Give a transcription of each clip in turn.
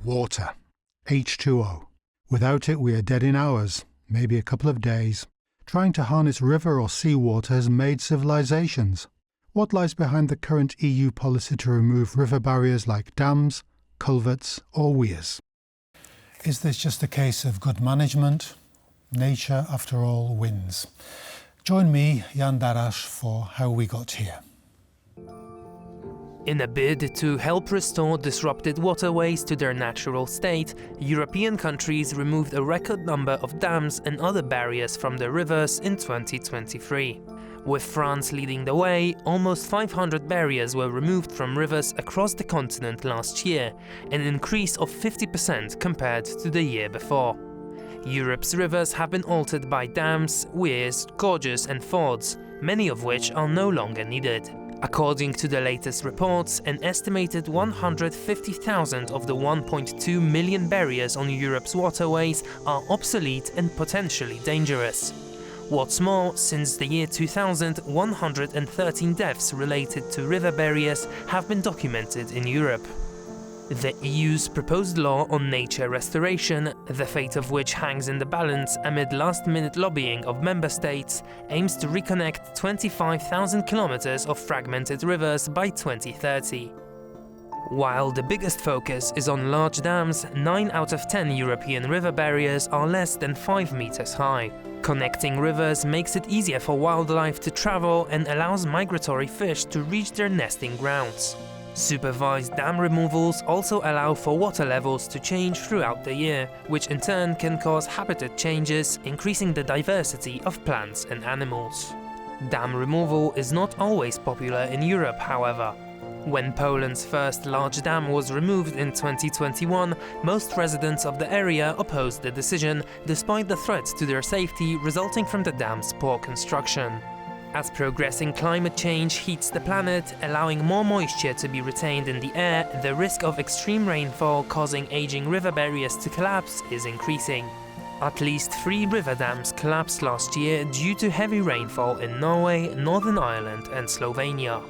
Water. H2O. Without it, we are dead in hours, maybe a couple of days. Trying to harness river or seawater has made civilizations. What lies behind the current EU policy to remove river barriers like dams, culverts or weirs? Is this just a case of good management? Nature, after all, wins. Join me, Jan Darasz, for How We Got Here. In a bid to help restore disrupted waterways to their natural state, European countries removed a record number of dams and other barriers from their rivers in 2023. With France leading the way, almost 500 barriers were removed from rivers across the continent last year, an increase of 50% compared to the year before. Europe's rivers have been altered by dams, weirs, gorges and fords, many of which are no longer needed. According to the latest reports, an estimated 150,000 of the 1.2 million barriers on Europe's waterways are obsolete and potentially dangerous. What's more, since the year 2000, 113 deaths related to river barriers have been documented in Europe. The EU's proposed law on nature restoration, the fate of which hangs in the balance amid last-minute lobbying of member states, aims to reconnect 25,000 kilometers of fragmented rivers by 2030. While the biggest focus is on large dams, 9 out of 10 European river barriers are less than 5 meters high. Connecting rivers makes it easier for wildlife to travel and allows migratory fish to reach their nesting grounds. Supervised dam removals also allow for water levels to change throughout the year, which in turn can cause habitat changes, increasing the diversity of plants and animals. Dam removal is not always popular in Europe, however. When Poland's first large dam was removed in 2021, most residents of the area opposed the decision, despite the threats to their safety resulting from the dam's poor construction. As progressing climate change heats the planet, allowing more moisture to be retained in the air, the risk of extreme rainfall causing aging river barriers to collapse is increasing. At least 3 river dams collapsed last year due to heavy rainfall in Norway, Northern Ireland and Slovenia.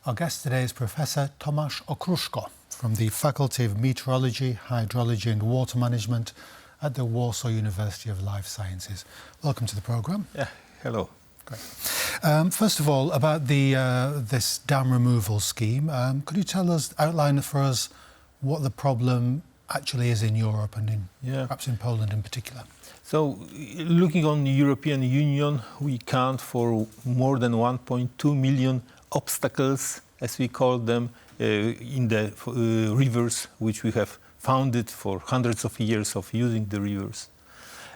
Our guest today is Professor Tomasz Okruszko from the Faculty of Meteorology, Hydrology and Water Management at the Warsaw University of Life Sciences. Welcome to the programme. Yeah, hello. Great. First of all, about this dam removal scheme, could you outline for us what the problem actually is in Europe and perhaps in Poland in particular? So, looking on the European Union, we count for more than 1.2 million obstacles, as we call them, in the rivers, which we have founded for hundreds of years of using the rivers.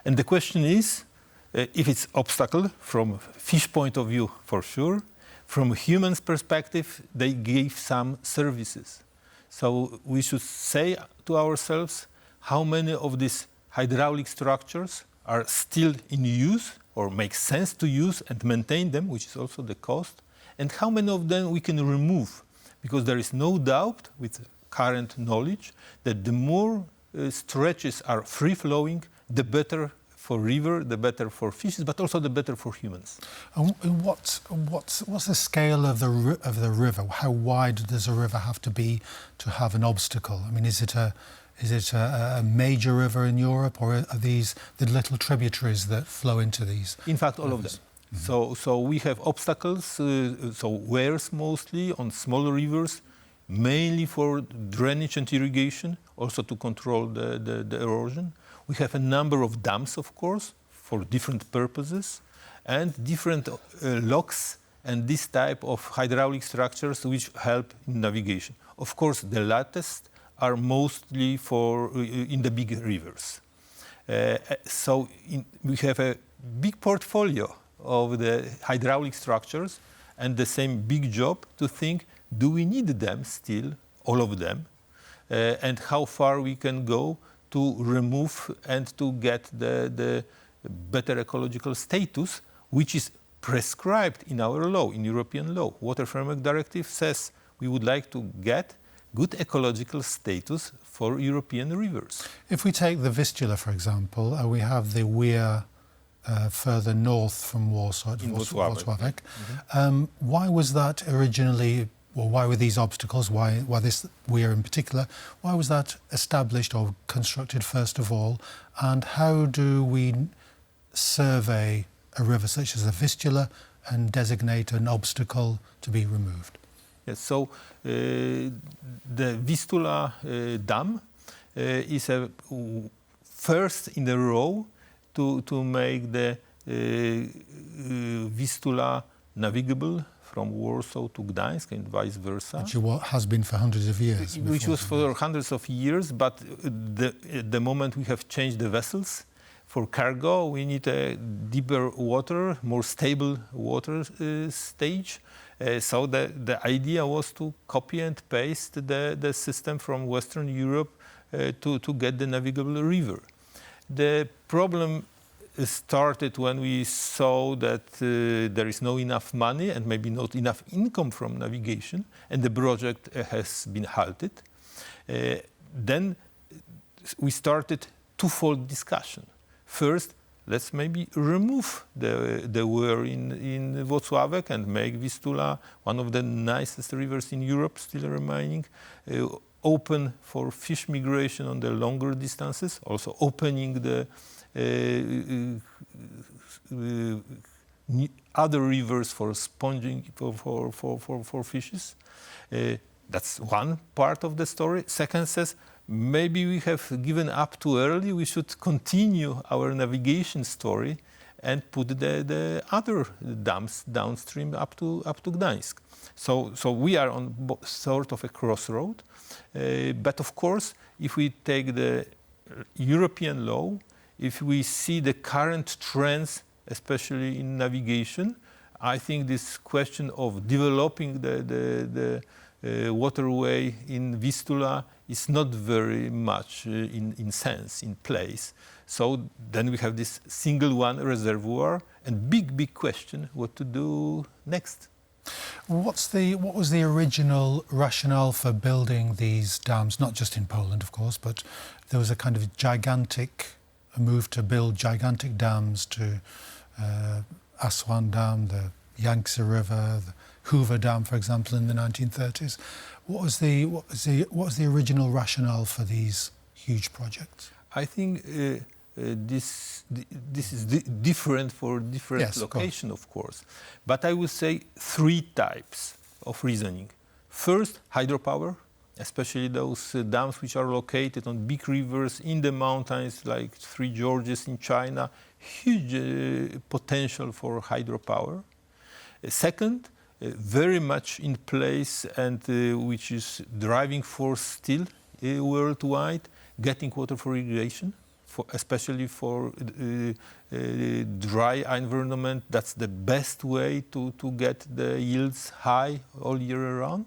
And the question is, if it's obstacle from fish point of view, for sure, from a human's perspective, they give some services. So we should say to ourselves, how many of these hydraulic structures are still in use or make sense to use and maintain them, which is also the cost, and how many of them we can remove, because there is no doubt with current knowledge that the more stretches are free-flowing, the better for river, the better for fishes, but also the better for humans. And what's the scale of the river? How wide does a river have to be to have an obstacle? I mean, is it a major river in Europe, or are these the little tributaries that flow into these? In fact, all of them. Mm-hmm. So we have obstacles, weirs mostly on smaller rivers, mainly for drainage and irrigation, also to control the erosion. We have a number of dams, of course, for different purposes, and different locks and this type of hydraulic structures which help in navigation. Of course, the latest are mostly in the big rivers. We have a big portfolio of the hydraulic structures and the same big job to think, do we need them still, all of them, and how far we can go to remove and to get the better ecological status, which is prescribed in our law, in European law. Water Framework Directive says we would like to get good ecological status for European rivers. If we take the Vistula, for example, we have the weir further north from Warsaw, In Włocławek. Why was that originally, or why were these obstacles, why this weir in particular, why was that established or constructed first of all, and how do we survey a river such as the Vistula and designate an obstacle to be removed? Yes, so the Vistula Dam is a first in the row to make the Vistula navigable from Warsaw to Gdańsk and vice versa. Which has been for hundreds of years. Which was for hundreds of years, but the moment we have changed the vessels for cargo, we need a deeper water, more stable water stage. So the idea was to copy and paste the system from Western Europe to get the navigable river. The problem started when we saw that there is not enough money and maybe not enough income from navigation, and the project has been halted. Then we started twofold discussion. First, let's maybe remove the weir in Włocławek and make Vistula one of the nicest rivers in Europe, still remaining, open for fish migration on the longer distances, also opening the other rivers for sponging for fishes. That's one part of the story. Second says, maybe we have given up too early. We should continue our navigation story and put the other dams downstream up to Gdańsk. So we are on sort of a crossroad. But of course, if we take the European law, if we see the current trends, especially in navigation, I think this question of developing the waterway in Vistula is not very much in sense, in place. So then we have this single one reservoir and big question what to do next. What was the original rationale for building these dams, not just in Poland, of course, but there was a kind of a move to build gigantic dams to Aswan Dam, the Yangtze River, the Hoover Dam, for example, in the 1930s. What was the original rationale for these huge projects? I think this is different for different location, of course. But I would say three types of reasoning. First, hydropower, especially those dams which are located on big rivers in the mountains, like three gorges in China, huge potential for hydropower. Second, very much in place and which is driving force still worldwide, getting water for irrigation, especially for dry environment. That's the best way to get the yields high all year round.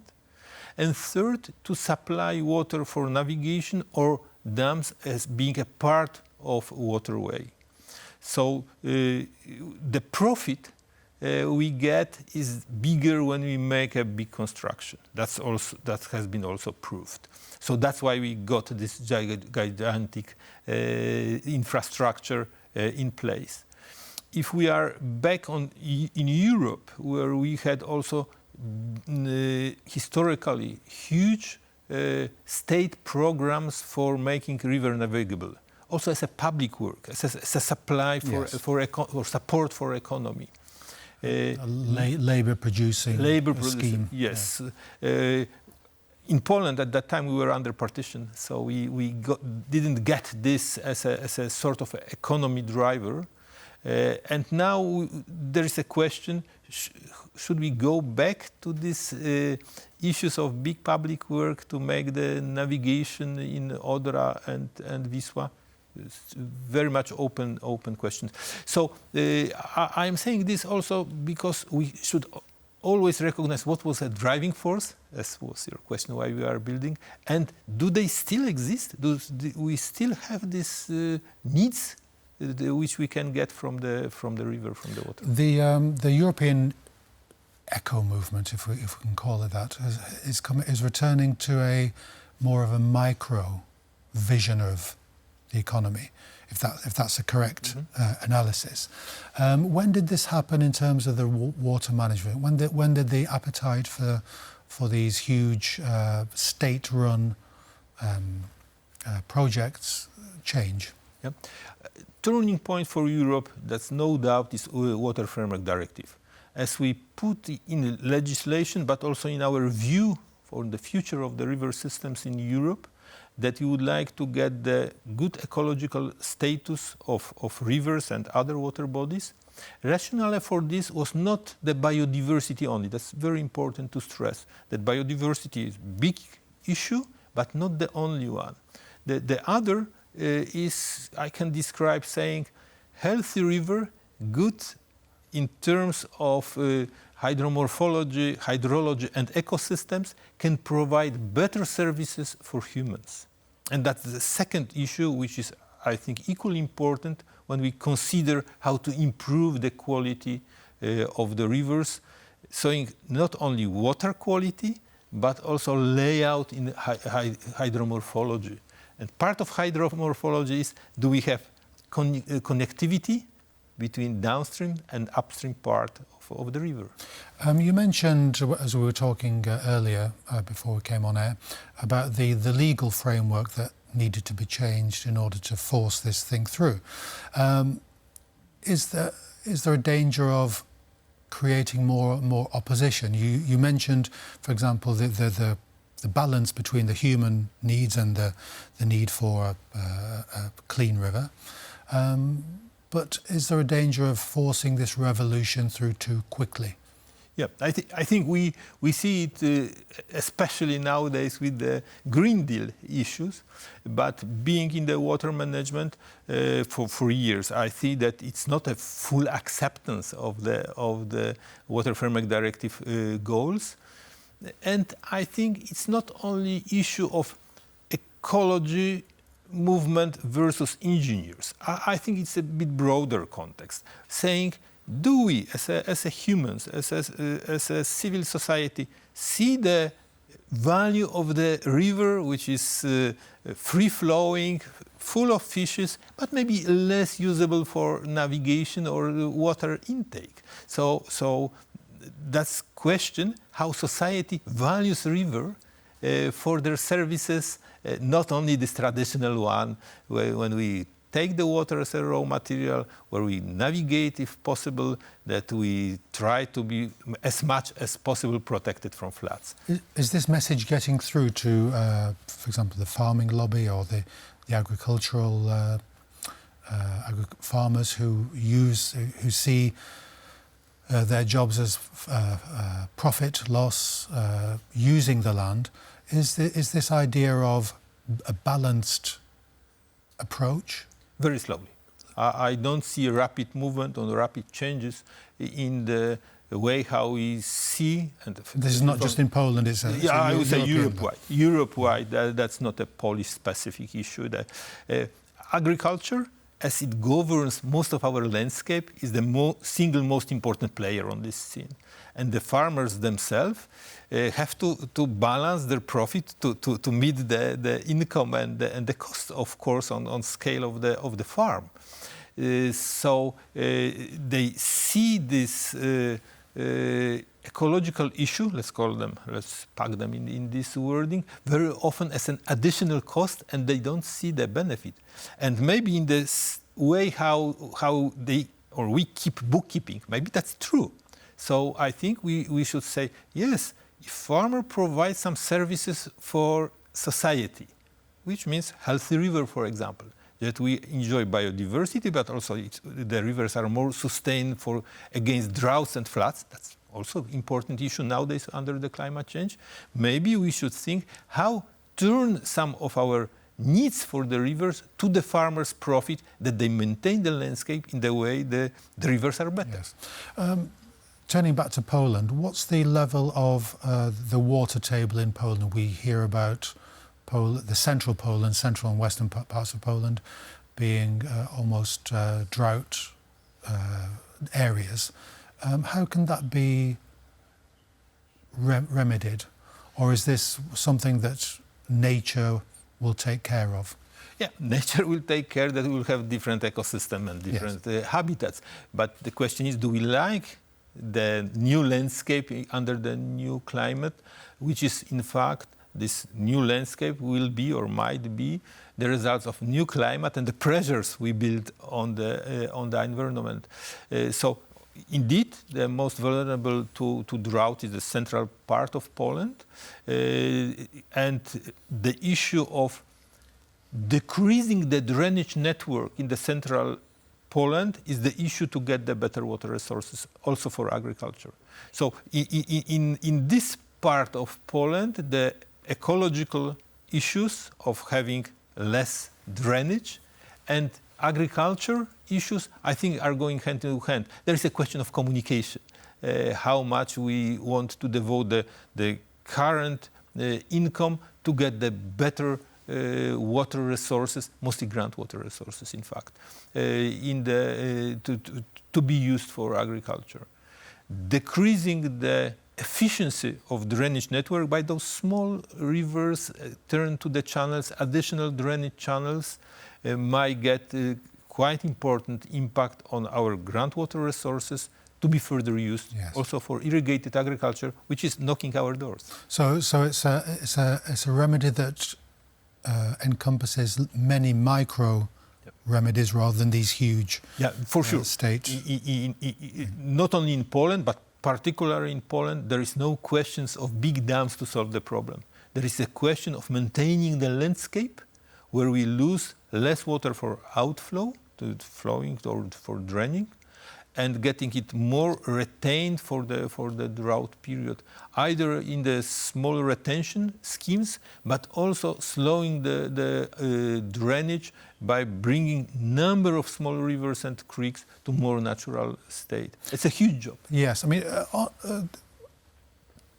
And third, to supply water for navigation or dams as being a part of waterway. So the profit we get is bigger when we make a big construction. That has been also proved. So that's why we got this gigantic infrastructure in place. If we are back in Europe, where we had also historically huge state programs for making river navigable, also as a public work, as a supply for support for economy. Labour producing scheme. Yes. In Poland at that time we were under partition, so we didn't get this as a sort of economy driver. And now there is a question, should we go back to these issues of big public work to make the navigation in Odra and Wisła? It's very much open question. So I am saying this also because we should always recognize what was a driving force, as was your question why we are building, and do they still exist? Do we still have these needs which we can get from the river, from the water? The European eco movement, if we can call it that, is returning to more of a micro vision of the economy, if that's a correct analysis. When did this happen in terms of the water management? When did the appetite for these huge state-run projects change? Yeah. Turning point for Europe, that's no doubt, is Water Framework Directive. As we put in legislation, but also in our view for the future of the river systems in Europe, that we would like to get the good ecological status of rivers and other water bodies. Rationale for this was not the biodiversity only. That's very important to stress, that biodiversity is a big issue, but not the only one. The other is, I can describe saying, healthy river, good in terms of hydromorphology, hydrology and ecosystems, can provide better services for humans. And that's the second issue, which is, I think, equally important when we consider how to improve the quality of the rivers, showing not only water quality, but also layout in hydromorphology. And part of hydromorphology is, do we have connectivity between downstream and upstream part of the river? You mentioned, as we were talking earlier, before we came on air, about the legal framework that needed to be changed in order to force this thing through. Is there a danger of creating more opposition? You mentioned, for example, the balance between the human needs and the need for a clean river. But is there a danger of forcing this revolution through too quickly? Yeah, I think we see it especially nowadays with the Green Deal issues, but being in the water management for years, I see that it's not a full acceptance of the Water Framework Directive goals. And I think it's not only issue of ecology movement versus engineers. I think it's a bit broader context, saying, do we, as a humans, as a civil society, see the value of the river, which is free-flowing, full of fishes, but maybe less usable for navigation or water intake? So that's question how society values river for their services, not only this traditional one, when we take the water as a raw material, where we navigate if possible, that we try to be as much as possible protected from floods. Is this message getting through to, for example, the farming lobby or the agricultural farmers who see their jobs as profit, loss, using the land? Is this idea of a balanced approach? Very slowly. I don't see a rapid movement or rapid changes in the way how we see. And this is not just in Poland, I would say Europe-wide. Europe-wide, that's not a Polish-specific issue. Agriculture, as it governs most of our landscape, is the single most important player on this scene. And the farmers themselves have to balance their profit to meet the income and the cost, of course, on scale of the farm. So they see this ecological issue, let's pack them in this wording, very often as an additional cost, and they don't see the benefit. And maybe in this way how we keep bookkeeping, maybe that's true. So I think we should say, yes, if farmer provides some services for society, which means healthy river, for example, that we enjoy biodiversity, but also the rivers are more sustained against droughts and floods. That's also an important issue nowadays under the climate change. Maybe we should think how turn some of our needs for the rivers to the farmers' profit, that they maintain the landscape in the way the rivers are better. Yes. Turning back to Poland, what's the level of the water table in Poland? We hear about the central and western parts of Poland being almost drought areas. How can that be remedied? Or is this something that nature will take care of? Yeah, nature will take care that we will have different ecosystem and different habitats. But the question is, do we like the new landscape under the new climate, which is in fact, this new landscape will be or might be the results of new climate and the pressures we build on the environment. So indeed, the most vulnerable to drought is the central part of Poland. And the issue of decreasing the drainage network in the central Poland is the issue to get the better water resources also for agriculture. So in this part of Poland, the ecological issues of having less drainage and agriculture issues, I think, are going hand in hand. There is a question of communication, how much we want to devote the current income to get the better water resources, mostly groundwater resources, in fact, to be used for agriculture. Decreasing the efficiency of drainage network by those small rivers turn to the channels, additional drainage channels might get quite important impact on our groundwater resources to be further used also for irrigated agriculture, which is knocking our doors. So it's a remedy that encompasses many micro remedies rather than these huge for sure. states. Not only in Poland, but particularly in Poland, there is no questions of big dams to solve the problem. There is a question of maintaining the landscape where we lose less water for outflow, to flowing or for draining, and getting it more retained for the drought period, either in the small retention schemes, but also slowing the drainage by bringing number of small rivers and creeks to more natural state. It's a huge job. Yes, I mean,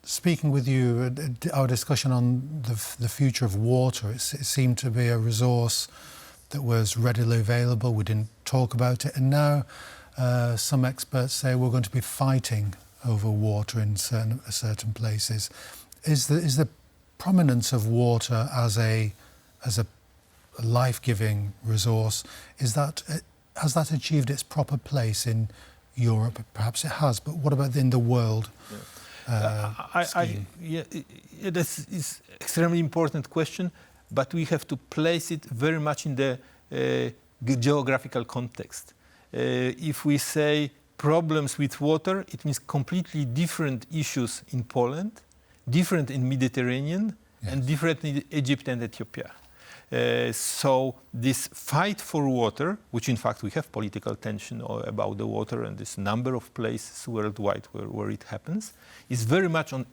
speaking with you, our discussion on the future of water, it seemed to be a resource that was readily available. We didn't talk about it, and now some experts say we're going to be fighting over water in certain places. Is the prominence of water as a life-giving resource, has that achieved its proper place in Europe? Perhaps it has, but what about in the world? This is extremely important question, but we have to place it very much in the geographical context. If we say problems with water, it means completely different issues in Poland, different in Mediterranean, and different in Egypt and Ethiopia. So this fight for water, which in fact we have political tension about the water and this number of places worldwide where it happens, is very much on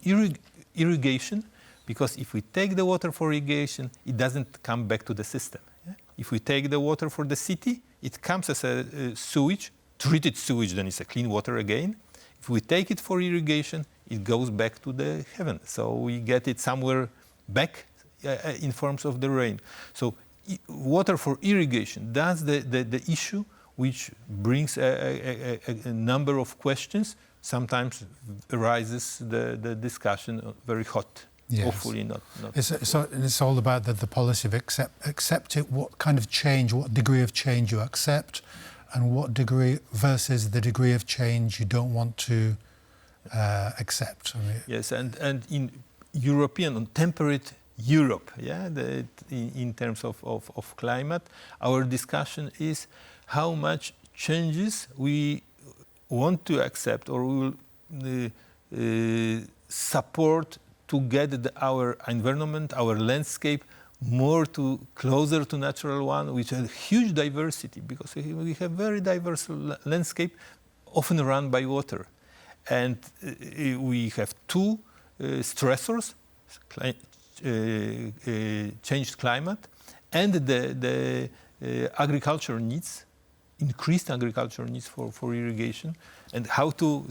irrigation, because if we take the water for irrigation, it doesn't come back to the system. If we take the water for the city, it comes as a sewage, treated sewage, then it's a clean water again. If we take it for irrigation, it goes back to the heaven. So we get it somewhere back in forms of the rain. So water for irrigation, that's the issue which brings a number of questions. Sometimes arises the discussion very hot. Yes. Hopefully not. It's all about the policy of accept it, what kind of change, what degree of change you accept, and what degree versus the degree of change you don't want to accept. I mean, yes, and in European, on temperate Europe, in terms of climate, our discussion is how much changes we want to accept or we will support to get our environment, our landscape, more closer to natural one, which has huge diversity, because we have very diverse landscape, often run by water. And we have two stressors, changed climate and the agriculture needs, increased agriculture needs for irrigation, and how to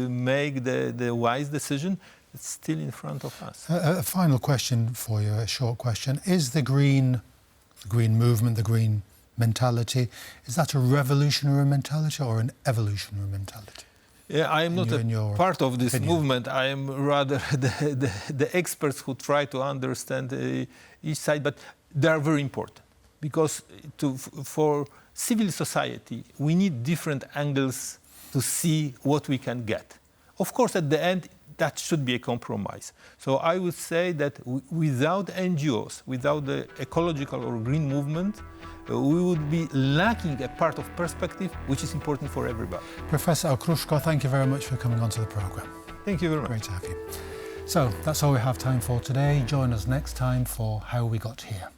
make the wise decision. It's still in front of us. A final question for you, a short question. Is the green movement, the green mentality, is that a revolutionary mentality or an evolutionary mentality? Yeah, I am not a part of this movement. I am rather the experts who try to understand each side, but they are very important. because for civil society, we need different angles to see what we can get. Of course, at the end, that should be a compromise. So I would say that without NGOs, without the ecological or green movement, we would be lacking a part of perspective which is important for everybody. Professor Okruszko, thank you very much for coming onto the programme. Thank you very much. Great to have you. So that's all we have time for today. Join us next time for How We Got Here.